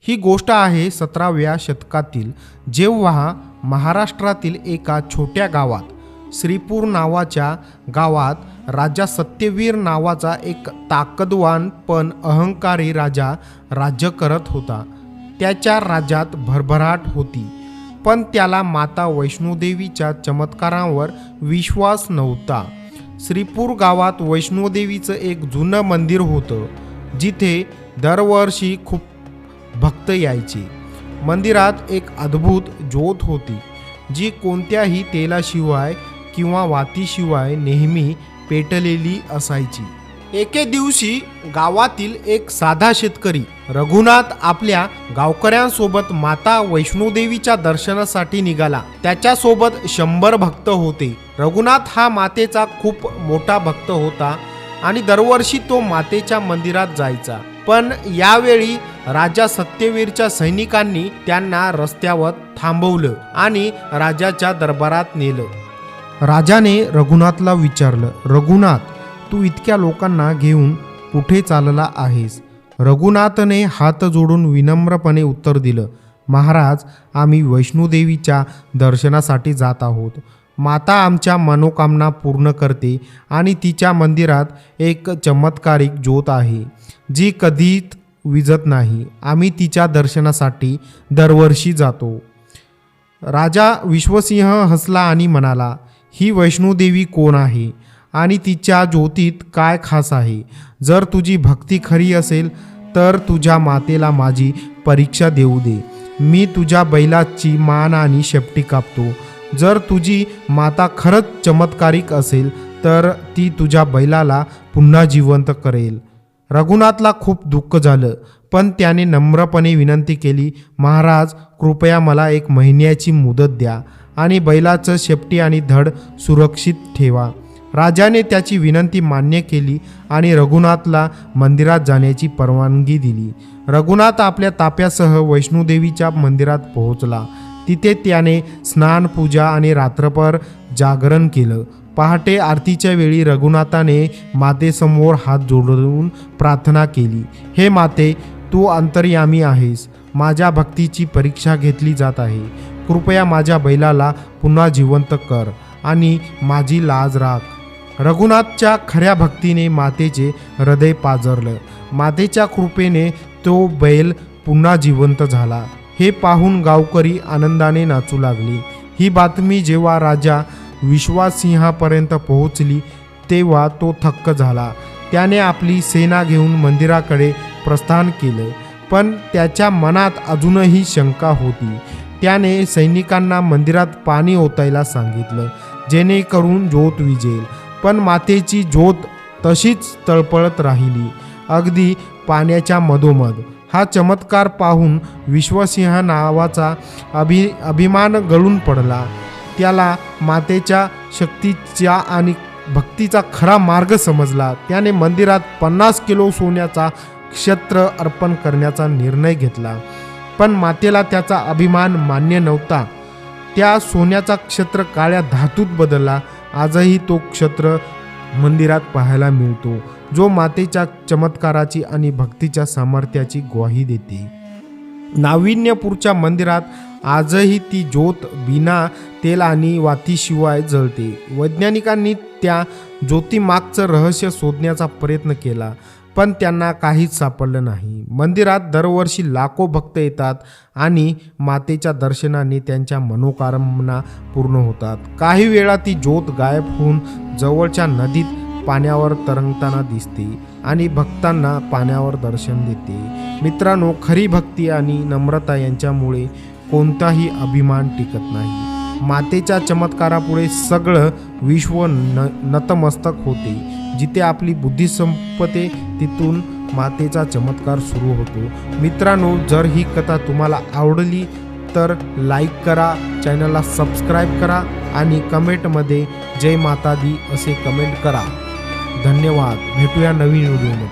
ही गोष्ट आहे 17व्या शतकातील, जेव्हा महाराष्ट्रातील एका छोट्या गावात श्रीपूर नावाच्या गावात राजा सत्यवीर नावाचा एक ताकदवान पण अहंकारी राजा राज्य करत होता. त्याच्या राज्यात भरभराट होती, पण त्याला माता वैष्णोदेवीच्या चमत्कारांवर विश्वास नव्हता. श्रीपूर गावात वैष्णोदेवीचं एक जुनं मंदिर होतं, जिथे दरवर्षी खूप भक्त यायचे. मंदिरात एक अद्भुत ज्योत होती, जी कोणत्याही तेलाशिवाय किंवा वातीशिवाय नेहमी पेटलेली असायची. एके दिवशी गावातील एक साधा शेतकरी रघुनाथ आपल्या गावकऱ्यांसोबत माता वैष्णोदेवीच्या दर्शनासाठी निघाला. त्याच्यासोबत 100 भक्त होते. रघुनाथ हा मातेचा खूप मोठा भक्त होता आणि दरवर्षी तो मातेच्या मंदिरात जायचा. पण यावेळी राजा सत्यवीरच्या सैनिकांनी त्यांना रस्त्यावर थांबवलं आणि राजाच्या दरबारात नेलं. राजाने रघुनाथला विचारलं, रघुनाथ, तू इतक्या लोकांना घेऊन कुठे चालला आहेस? रघुनाथने हात जोडून विनम्रपणे उत्तर दिलं, महाराज, आम्ही वैष्णोदेवीच्या दर्शनासाठी जात आहोत. माता आमच्या मनोकामना पूर्ण करते आणि तिच्या मंदिरात एक चमत्कारिक ज्योत आहे, जी कधीच विझत नाही. आम्ही तिच्या दर्शनासाठी दरवर्षी जातो. राजा विश्वसिंह हसला आणि म्हणाला, ही वैष्णोदेवी कोण आहे आणि तिच्या ज्योतीत काय खास आहे? जर तुझी भक्ती खरी असेल तर तुझ्या मातेला माझी परीक्षा देऊ दे. मी तुझ्या बैलाची मान आणि शेपटी कापतो. जर तुझी माता खरंच चमत्कारिक असेल तर ती तुझ्या बैलाला पुन्हा जिवंत करेल. रघुनाथला खूप दुःख झालं, पण त्याने नम्रपणे विनंती केली, महाराज, कृपया मला 1 महिन्याची मुदत द्या आणि बैलाचं शेपटी आणि धड सुरक्षित ठेवा. राजाने त्याची विनंती मान्य केली आणि रघुनाथला मंदिरात जाण्याची परवानगी दिली. रघुनाथ आपल्या ताप्यासह वैष्णोदेवीच्या मंदिरात पोहोचला. तिथे त्याने स्नान, पूजा आणि रात्रभर जागरण केलं. पहाटे आरतीच्या वेळी रघुनाथाने मातेसमोर हात जोडून प्रार्थना केली, हे माते, तू अंतर्यामी आहेस. माझ्या भक्तीची परीक्षा घेतली जात आहे. कृपया माझ्या बैलाला पुन्हा जिवंत कर आणि माझी लाज राख. रघुनाथच्या खऱ्या भक्तीने मातेचे हृदय पाजरलं. मातेच्या कृपेने तो बैल पुन्हा जिवंत झाला. हे पाहून गावकरी आनंदाने नाचू लागले. ही बातमी जेव्हा राजा विश्वसिंहापर्यंत पोहोचली तेव्हा तो थक्क झाला. त्याने आपली सेना घेऊन मंदिराकडे प्रस्थान केलं, पण त्याच्या मनात अजूनही शंका होती. त्याने सैनिकांना मंदिरात पाणी ओतायला सांगितलं, जेणेकरून ज्योत विझेल. पण मातेची ज्योत तशीच तळपळत राहिली, अगदी पाण्याच्या मधोमध. हा चमत्कार पाहून विश्वसिंह नावाचा अभिमान गळून पडला. त्याला मातेच्या शक्तीचा आणि भक्तीचा खरा मार्ग समजला. त्याने मंदिरात 50 किलो सोन्याचा क्षत्र अर्पण करण्याचा निर्णय घेतला. पण मातेला त्याचा अभिमान मान्य नव्हता. त्या सोन्याचा क्षत्र काळ्या धातूत बदलला. आजही तो क्षत्र मंदिरात पाहायला मिळतो, जो मातेच्या चमत्काराची आणि भक्तीच्या सामर्थ्याची ग्वाही देते. नाविन्यपूरच्या मंदिरात आजही ती ज्योत बिना तेल आणि वातीशिवाय जळते. वैज्ञानिकांनी त्या ज्योतीमागचं रहस्य शोधण्याचा प्रयत्न केला, पण त्यांना काहीच सापडलं नाही. मंदिरात दरवर्षी लाखो भक्त येतात आणि मातेच्या दर्शनाने त्यांच्या मनोकामना पूर्ण होतात. काही वेळा ती ज्योत गायब होऊन जवळच्या नदीत पाण्यावर तरंगताना दिसते आणि भक्तांना पाण्यावर दर्शन देते. मित्रांनो, खरी भक्ती आणि नम्रता यांच्यामुळे कोणताही अभिमान टिकत नाही. मातेच्या चमत्कारापुढे सगळं विश्व नतमस्तक होते. जिथे आपली बुद्धी संपते तिथून मातेचा चमत्कार सुरू होतो. मित्रांनो, जर ही कथा तुम्हाला आवडली तर लाईक करा, चॅनलला सबस्क्राईब करा आणि कमेंटमध्ये जय माता दी असे कमेंट करा. धन्यवाद. भेटूया नवीन व्हिडिओमध्ये.